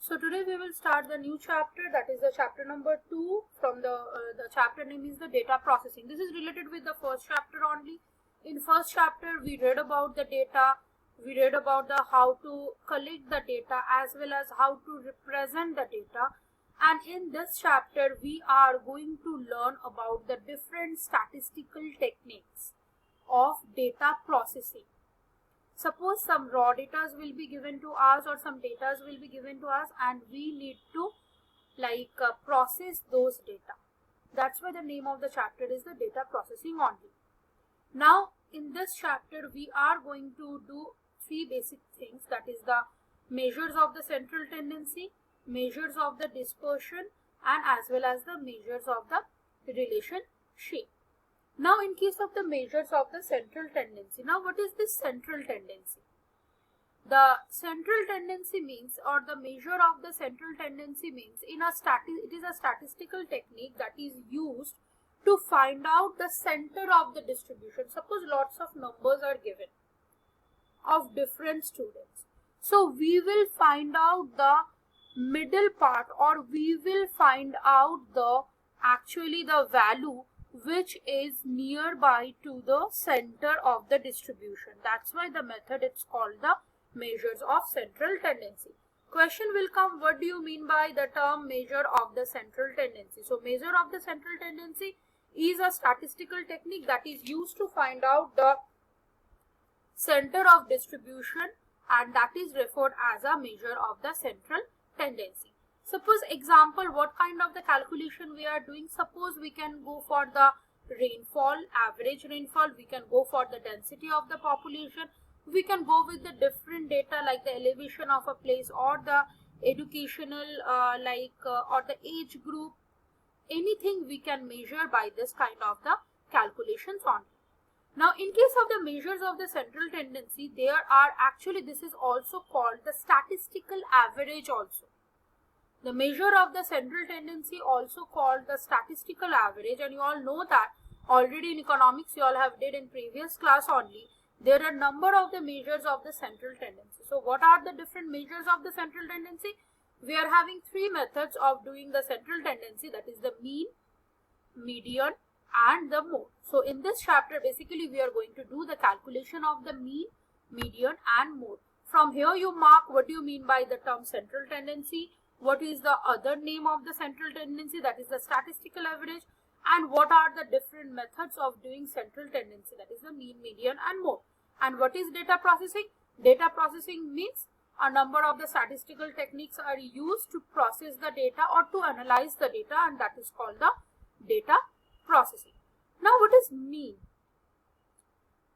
So today we will start the new chapter, that is the chapter number 2 from the chapter name is the data processing. This is related with the first chapter only. In first chapter we read about the data, we read about the how to collect the data as well as how to represent the data, and in this chapter we are going to learn about the different statistical techniques of data processing. Suppose some raw data will be given to us or some data will be given to us and we need to process those data. That's why the name of the chapter is the data processing only. Now in this chapter we are going to do three basic things, that is the measures of the central tendency, measures of the dispersion, and as well as the measures of the relationship. Now in case of the measures of the central tendency, now what is this central tendency? The central tendency means, or the measure of the central tendency means, it is a statistical technique that is used to find out the center of the distribution. Suppose lots of numbers are given of different students. So we will find out the middle part, or we will find out the value which is nearby to the center of the distribution. That's why the method it's called the measures of central tendency. Question will come, what do you mean by the term measure of the central tendency? So measure of the central tendency is a statistical technique that is used to find out the center of distribution, and that is referred as a measure of the central tendency. Suppose example, what kind of the calculation we are doing? Suppose we can go for the rainfall, average rainfall, we can go for the density of the population, we can go with the different data like the elevation of a place or the educational or the age group. Anything we can measure by this kind of the calculations only. Now in case of the measures of the central tendency, there are this is also called the statistical average also. The measure of the central tendency also called the statistical average, and you all know that already in economics you all have did in previous class only. There are number of the measures of the central tendency. So what are the different measures of the central tendency? We are having three methods of doing the central tendency, that is the mean, median, and the mode. So in this chapter basically we are going to do the calculation of the mean, median, and mode. From here you mark what do you mean by the term central tendency, what is the other name of the central tendency, that is the statistical average, and what are the different methods of doing central tendency, that is the mean, median, and mode. And what is data processing? Data processing means a number of the statistical techniques are used to process the data or to analyze the data, and that is called the data processing. Now what is mean?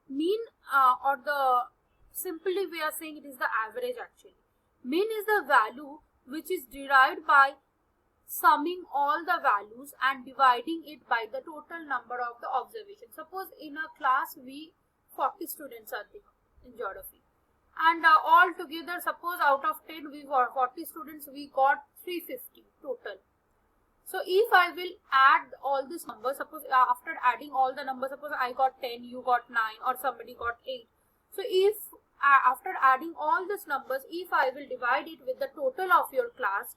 Mean simply we are saying it is the average actually. Mean is the value which is derived by summing all the values and dividing it by the total number of the observations. Suppose in a class 40 students are there in geography, and all together suppose out of 10 we got 40 students, we got 350 total. So if I will add all these numbers, suppose after adding all the numbers, suppose I got 10, you got 9, or somebody got 8. So if after adding all these numbers, if I will divide it with the total of your class,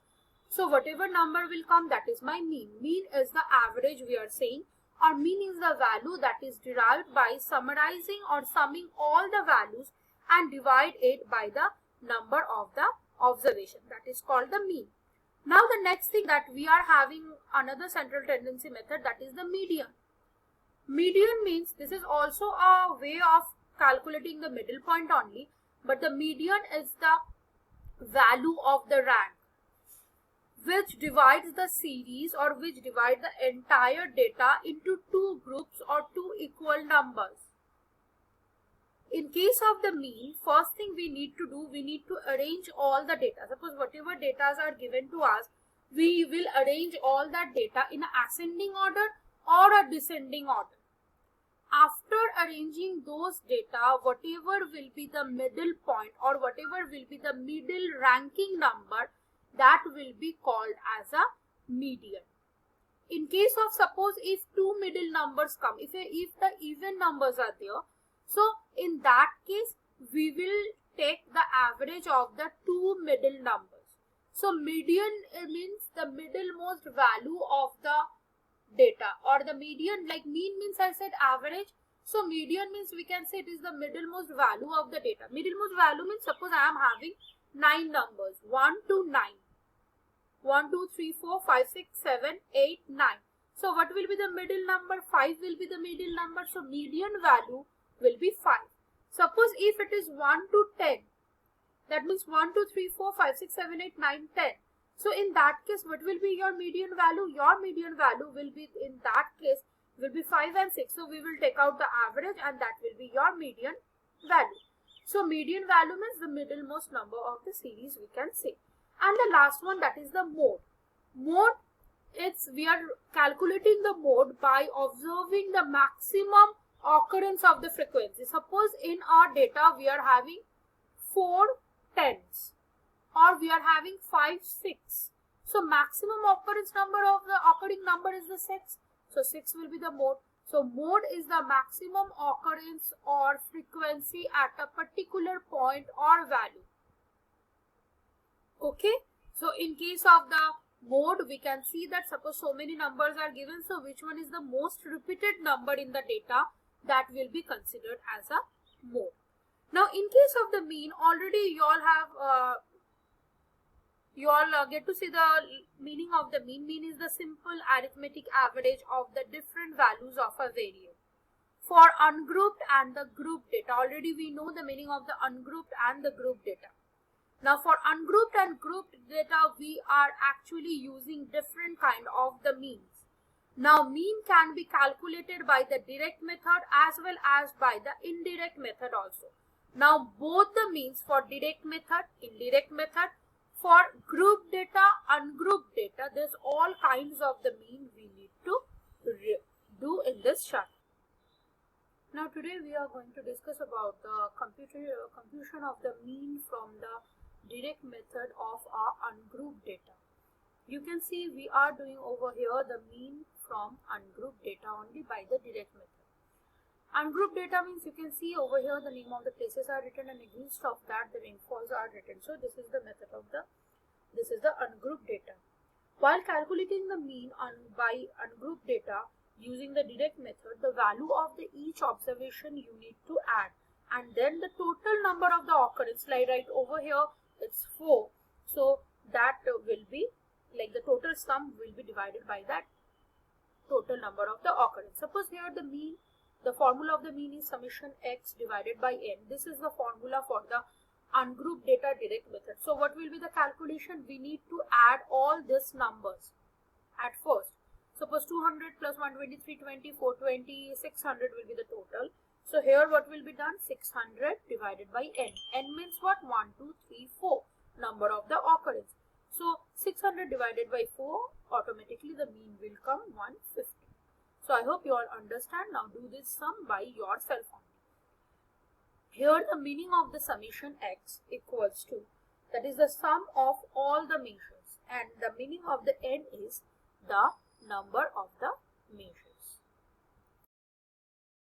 so whatever number will come, that is my mean. Mean is the average we are saying, or mean is the value that is derived by summarizing or summing all the values and divide it by the number of the observation. That is called the mean. Now the next thing that we are having another central tendency method, that is the median. Median means this is also a way of calculating the middle point only, but the median is the value of the rank which divides the series or which divide the entire data into two groups or two equal numbers. In case of the mean, first thing we need to do, we need to arrange all the data. Suppose whatever data are given to us, we will arrange all that data in an ascending order or a descending order. After arranging those data, whatever will be the middle point or whatever will be the middle ranking number, that will be called as a median. In case of suppose if two middle numbers come, if the even numbers are there, so in that case we will take the average of the two middle numbers. So median means the middlemost value of the data, or the median, like mean means I said average. So median means we can say it is the middlemost value of the data. Middlemost value means suppose I am having 9 numbers, 1 to 9. 1, 2, 3, 4, 5, 6, 7, 8, 9. So what will be the middle number? 5 will be the middle number. So median value will be 5. Suppose if it is 1 to 10, that means 1, 2, 3, 4, 5, 6, 7, 8, 9, 10. So in that case, what will be your median value? Your median value will be, in that case, will be 5 and 6. So we will take out the average and that will be your median value. So median value means the middlemost number of the series, we can say. And the last one, that is the mode. Mode, we are calculating the mode by observing the maximum occurrence of the frequency. Suppose in our data we are having 4 tens, or we are having 5 6. So maximum occurrence number of the occurring number is the 6. So 6 will be the mode. So mode is the maximum occurrence or frequency at a particular point or value. Okay, so in case of the mode, we can see that suppose so many numbers are given, so which one is the most repeated number in the data, that will be considered as a mode. Now in case of the mean, already you all have get to see the meaning of the mean. Mean is the simple arithmetic average of the different values of a variable. For ungrouped and the grouped data, already we know the meaning of the ungrouped and the grouped data. Now for ungrouped and grouped data, we are actually using different kind of the means. Now mean can be calculated by the direct method as well as by the indirect method also. Now both the means, for direct method, indirect method, for grouped data, ungrouped data, there's all kinds of the mean we need to do in this chapter. Now today we are going to discuss about the computation of the mean from the direct method of our ungrouped data. You can see we are doing over here the mean from ungrouped data only by the direct method. Ungrouped data means you can see over here the name of the places are written and against of that the rainfalls are written. So this is the method of this is the ungrouped data. While calculating the mean by ungrouped data using the direct method, the value of each observation you need to add, and then the total number of the occurrence, like right over here it's 4, so that will be like the total sum will be divided by that total number of the occurrence. Suppose here the mean, the formula of the mean is summation x divided by n. This is the formula for the ungrouped data direct method. So what will be the calculation? We need to add all these numbers at first. Suppose 200 plus 123, 20, 420, 600 will be the total. So here what will be done? 600 divided by n. N means what? 1, 2, 3, 4 number of the occurrence. So 600 divided by 4, automatically the mean will come 150. So I hope you all understand. Now do this sum by yourself only. Here the meaning of the summation x equals to, that is the sum of all the measures, and the meaning of the n is the number of the measures.